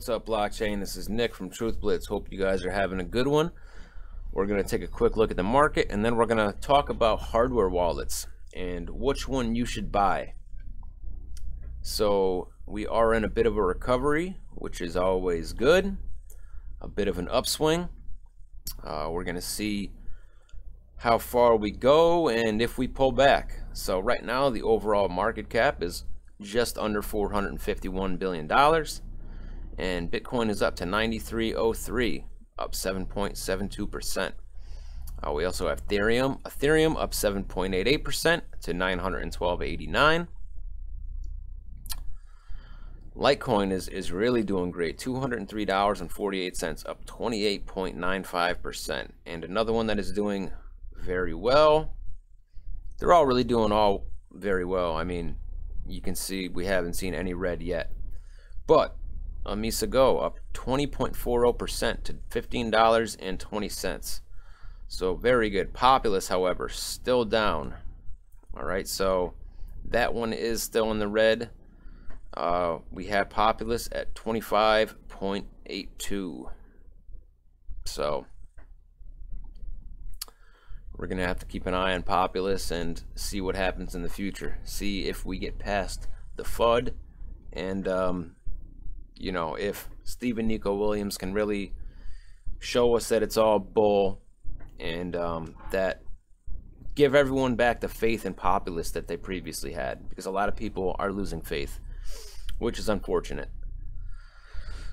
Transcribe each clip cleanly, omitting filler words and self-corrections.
What's up, blockchain? This is Nick from Truth Blitz. Hope you guys are having a good one. We're going to take a quick look at the market, and then we're going to talk about hardware wallets and which one you should buy. So we are in a bit of a recovery, which is always good. A bit of an upswing. We're going to see how far we go and if we pull back. So right now the overall market cap is just under $451 billion. And Bitcoin is up to 93.03, up 7.72%. We also have Ethereum up 7.88% to 912.89. Litecoin is really doing great, $203.48, up 28.95%. And another one that is doing very well. They're all really doing all very well. I mean, you can see we haven't seen any red yet. But Misa Go up 20.40% to $15.20. So very good. Populous, however, still down. All right, so that one is still in the red. We have Populous at 25.82. So we're gonna have to keep an eye on Populous and see what happens in the future. See if we get past the FUD, and you know, if Stephen Nico Williams can really show us that it's all bull, and that give everyone back the faith in Populous that they previously had, because a lot of people are losing faith, which is unfortunate.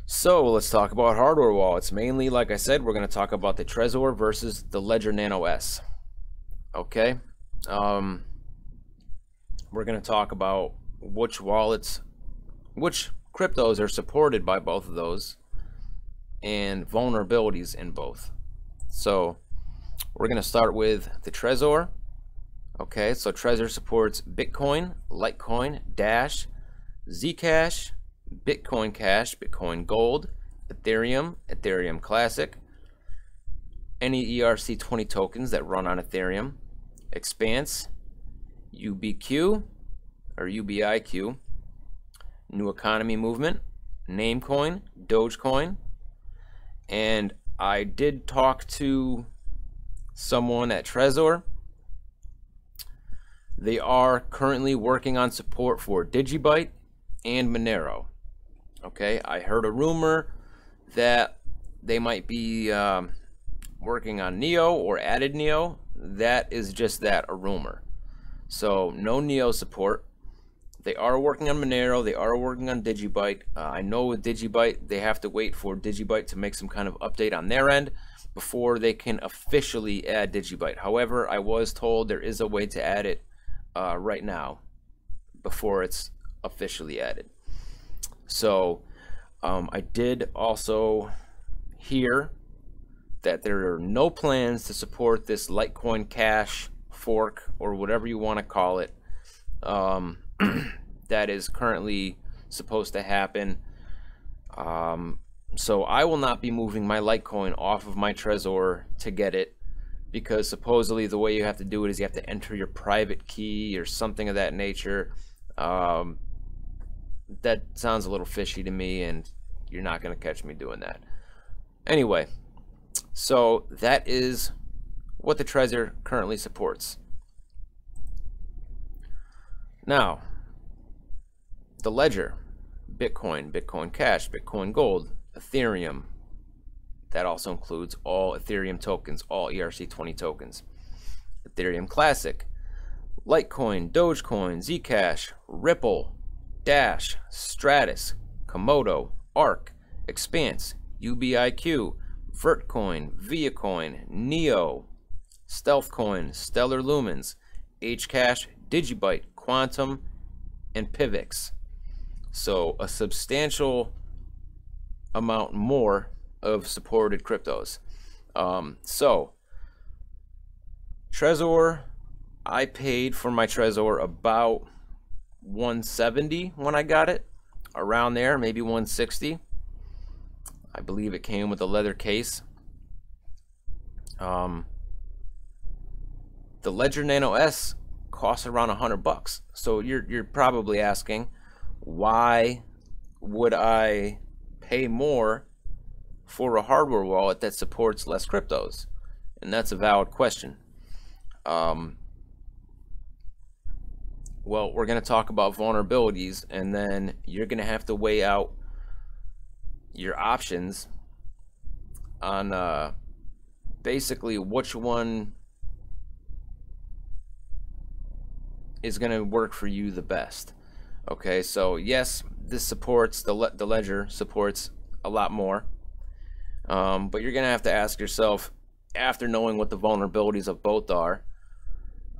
So let's talk about hardware wallets. Mainly, like I said, we're going to talk about the Trezor versus the Ledger Nano S. Okay, we're going to talk about which wallets, which cryptos are supported by both of those, and vulnerabilities in both. So we're going to start with the Trezor. Okay, so Trezor supports Bitcoin, Litecoin, Dash, Zcash, Bitcoin Cash, Bitcoin Gold, Ethereum, Ethereum Classic, any ERC20 tokens that run on Ethereum, Expanse, UBQ or UBIQ, New Economy Movement, Namecoin, Dogecoin. And I did talk to someone at Trezor. They are currently working on support for Digibyte and Monero. Okay, I heard a rumor that they might be working on Neo or added Neo. That is just that, a rumor. So no Neo support. They are working on Monero. They are working on Digibyte. I know with Digibyte, they have to wait for Digibyte to make some kind of update on their end before they can officially add Digibyte. However, I was told there is a way to add it right now before it's officially added. So I did also hear that there are no plans to support this Litecoin Cash fork, or whatever you want to call it, that is currently supposed to happen. So I will not be moving my Litecoin off of my Trezor to get it, because supposedly the way you have to do it is you have to enter your private key or something of that nature. That sounds a little fishy to me, and you're not going to catch me doing that. Anyway, so that is what the Trezor currently supports. Now, the Ledger, Bitcoin, Bitcoin Cash, Bitcoin Gold, Ethereum. That also includes all Ethereum tokens, all ERC20 tokens. Ethereum Classic, Litecoin, Dogecoin, Zcash, Ripple, Dash, Stratus, Komodo, Arc, Expanse, UBIQ, Vertcoin, Viacoin, Neo, Stealthcoin, Stellar Lumens, Hcash, Digibyte, Quantum, and Pivx. So a substantial amount more of supported cryptos. So Trezor, I paid for my Trezor about $170 when I got it, around there, maybe $160. I believe it came with a leather case. The Ledger Nano S costs around $100. So you're probably asking, why would I pay more for a hardware wallet that supports less cryptos? And that's a valid question. Well, we're going to talk about vulnerabilities, and then you're going to have to weigh out your options on basically which one is going to work for you the best. Okay, so yes, this supports the ledger supports a lot more, but you're going to have to ask yourself, after knowing what the vulnerabilities of both are,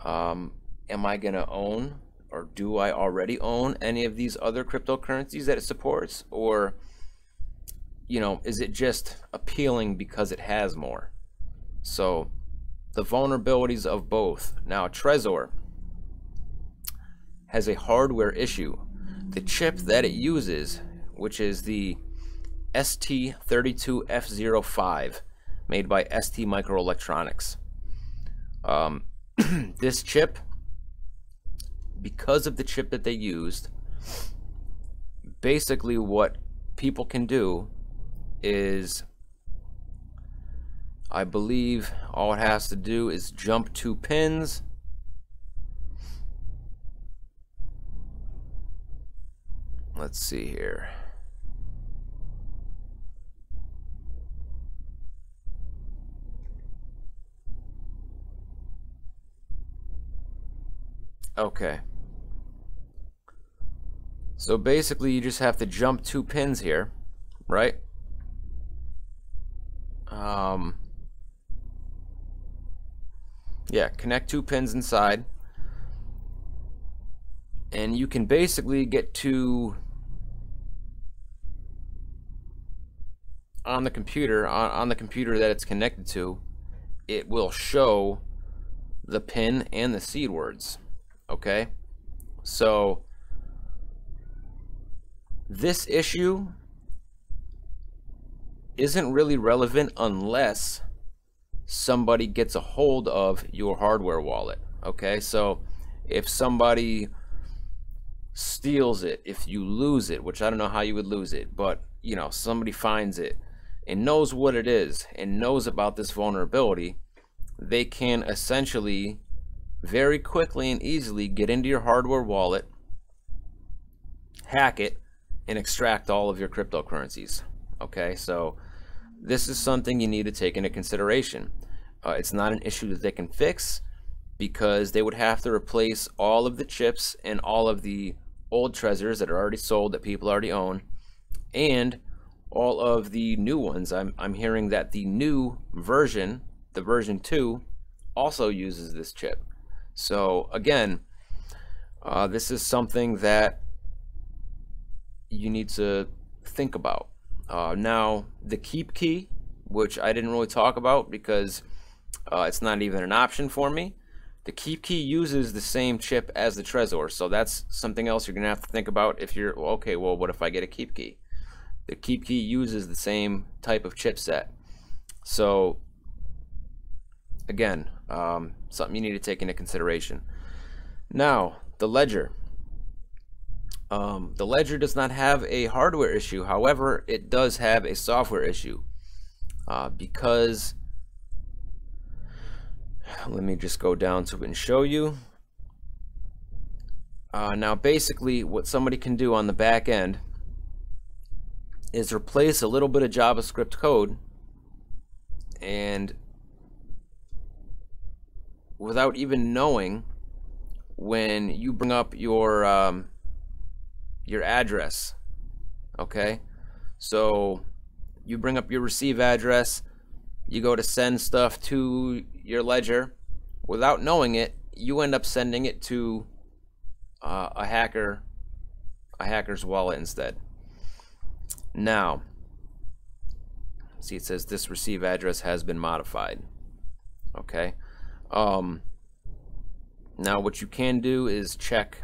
am I going to own, or do I already own any of these other cryptocurrencies that it supports? Or, you know, is it just appealing because it has more? So the vulnerabilities of both. Now, Trezor has a hardware issue. The chip that it uses, which is the ST32F05, made by ST Microelectronics. This chip, because of the chip that they used, basically what people can do is, I believe all it has to do is jump 2 pins. Let's see here. Okay. So basically you just have to jump 2 pins here, right? Yeah, connect 2 pins inside, and you can basically get to, on the computer, on the computer that it's connected to, it will show the pin and the seed words. Okay, so this issue isn't really relevant unless somebody gets a hold of your hardware wallet. Okay, so if somebody steals it, if you lose it, which I don't know how you would lose it, but you know, somebody finds it and knows what it is and knows about this vulnerability, they can essentially very quickly and easily get into your hardware wallet, hack it, and extract all of your cryptocurrencies. Okay, so this is something you need to take into consideration. It's not an issue that they can fix, because they would have to replace all of the chips and all of the old Trezors that are already sold, that people already own, and all of the new ones. I'm hearing that the new version, the version 2, also uses this chip. So again, this is something that you need to think about. Now, the keep key, which I didn't really talk about because it's not even an option for me. The keep key uses the same chip as the Trezor, so that's something else you're gonna have to think about. If you're, well, okay, well, what if I get a keep key? The keep key uses the same type of chipset. So again, something you need to take into consideration. Now, the ledger. The ledger does not have a hardware issue. However, it does have a software issue, because, let me just go down to it and show you. Now, basically, what somebody can do on the back end is replace a little bit of JavaScript code, and without even knowing, when you bring up your address, okay, so you bring up your receive address, you go to send stuff to your ledger, without knowing it, you end up sending it to a hacker's wallet instead. Now, see, it says this receive address has been modified. Okay. Now what you can do is check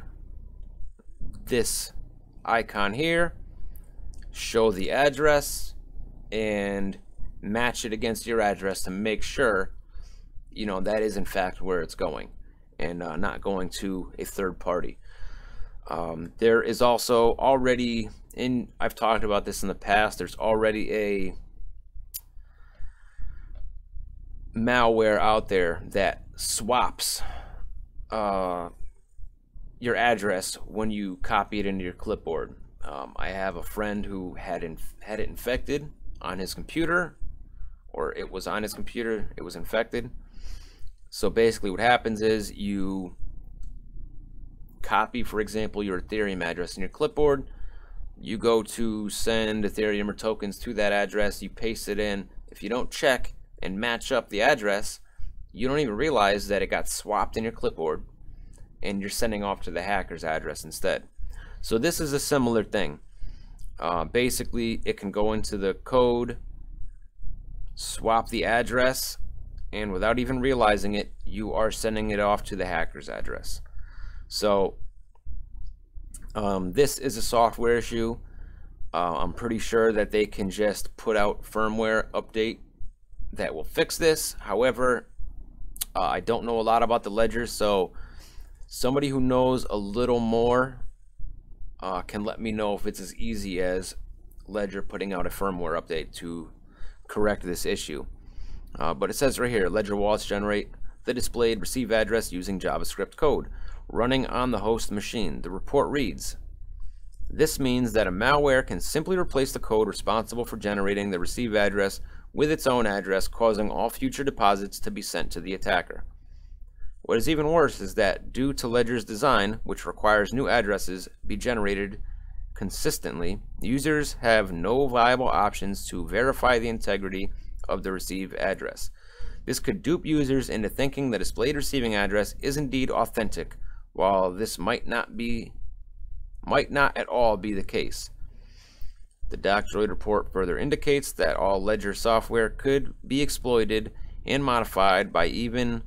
this icon here, show the address, and match it against your address to make sure, you know, that is in fact where it's going, and not going to a third party. There is also already, I've talked about this in the past, there's already a malware out there that swaps your address when you copy it into your clipboard. I have a friend who had it infected on his computer, or it was on his computer, it was infected. So basically what happens is you copy, for example, your Ethereum address in your clipboard, you go to send Ethereum or tokens to that address, you paste it in. If you don't check and match up the address, you don't even realize that it got swapped in your clipboard and you're sending off to the hacker's address instead. So this is a similar thing. Basically, it can go into the code, swap the address, and without even realizing it, you are sending it off to the hacker's address. So this is a software issue. I'm pretty sure that they can just put out firmware update that will fix this. However, I don't know a lot about the ledger, so somebody who knows a little more can let me know if it's as easy as Ledger putting out a firmware update to correct this issue. But it says right here, Ledger wallets generate the displayed receive address using JavaScript code running on the host machine. The report reads, this means that a malware can simply replace the code responsible for generating the receive address with its own address, causing all future deposits to be sent to the attacker. What is even worse is that due to Ledger's design, which requires new addresses be generated consistently, users have no viable options to verify the integrity of the receive address. This could dupe users into thinking the displayed receiving address is indeed authentic, while this might not at all be the case. The Doctroid report further indicates that all Ledger software could be exploited and modified by even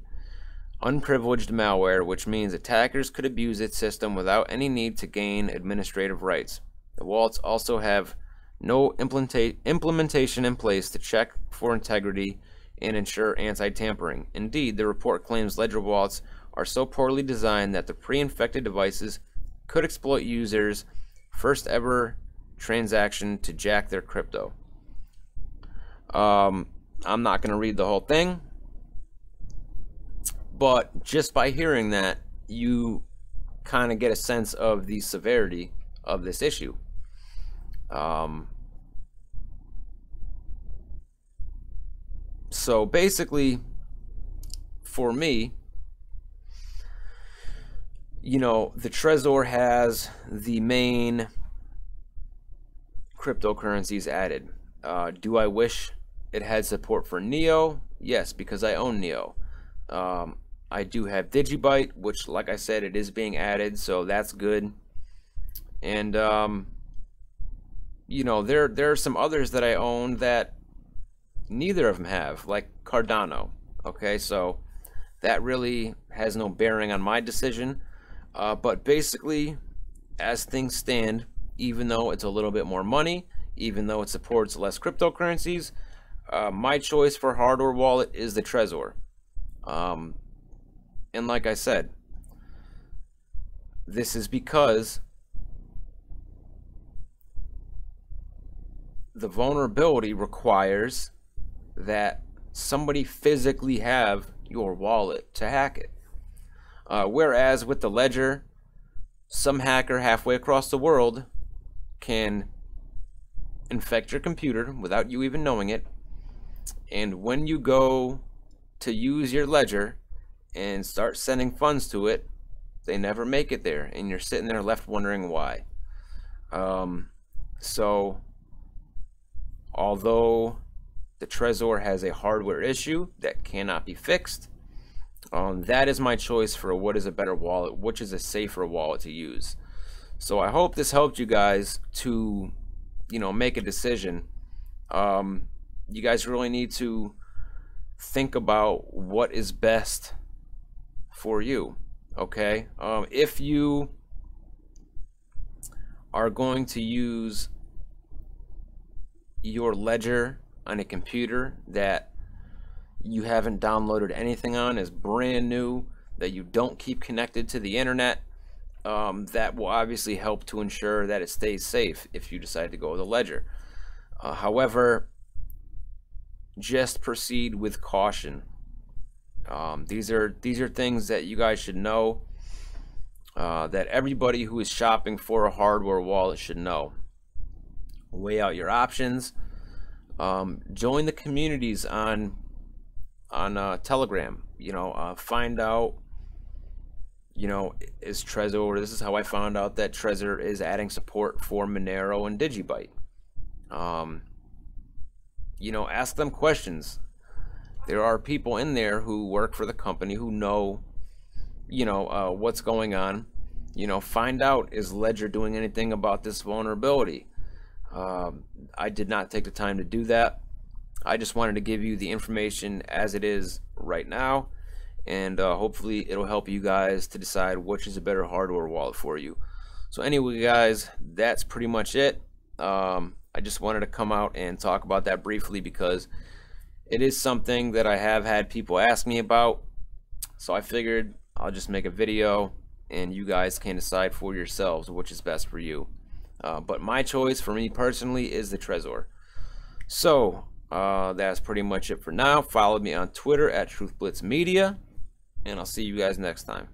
unprivileged malware, which means attackers could abuse its system without any need to gain administrative rights. The wallets also have no implementation in place to check for integrity and ensure anti-tampering. Indeed, the report claims Ledger wallets are so poorly designed that the pre-infected devices could exploit users' first ever transaction to jack their crypto. I'm not going to read the whole thing, but just by hearing that, you kind of get a sense of the severity of this issue. So basically, for me, the Trezor has the main cryptocurrencies added. Do I wish it had support for Neo? Yes, because I own Neo. I do have Digibyte, which, like I said, it is being added, so that's good. And there are some others that I own that neither of them have, like Cardano. Okay, so that really has no bearing on my decision. But basically, as things stand, even though it's a little bit more money, even though it supports less cryptocurrencies, my choice for hardware wallet is the Trezor. And like I said, this is because the vulnerability requires that somebody physically have your wallet to hack it. Whereas with the Ledger, some hacker halfway across the world can infect your computer without you even knowing it. And when you go to use your Ledger and start sending funds to it, they never make it there, and you're sitting there left wondering why. So although the Trezor has a hardware issue that cannot be fixed, that is my choice for what is a better wallet, which is a safer wallet to use. So I hope this helped you guys to make a decision. You guys really need to think about what is best for you. Okay, if you are going to use your Ledger on a computer that you haven't downloaded anything on, is brand new, that you don't keep connected to the internet, that will obviously help to ensure that it stays safe if you decide to go with a ledger. However, just proceed with caution. These are things that you guys should know, that everybody who is shopping for a hardware wallet should know. Weigh out your options. Join the communities on Telegram. Find out, is Trezor, this is how I found out that Trezor is adding support for Monero and Digibyte. Ask them questions. There are people in there who work for the company who know, what's going on. Find out, is Ledger doing anything about this vulnerability? I did not take the time to do that. I just wanted to give you the information as it is right now, and hopefully it'll help you guys to decide which is a better hardware wallet for you. So anyway, guys, that's pretty much it. I just wanted to come out and talk about that briefly because it is something that I have had people ask me about. So I figured I'll just make a video and you guys can decide for yourselves which is best for you. But my choice, for me personally, is the Trezor. So that's pretty much it for now. Follow me on Twitter at TruthBlitzMedia, and I'll see you guys next time.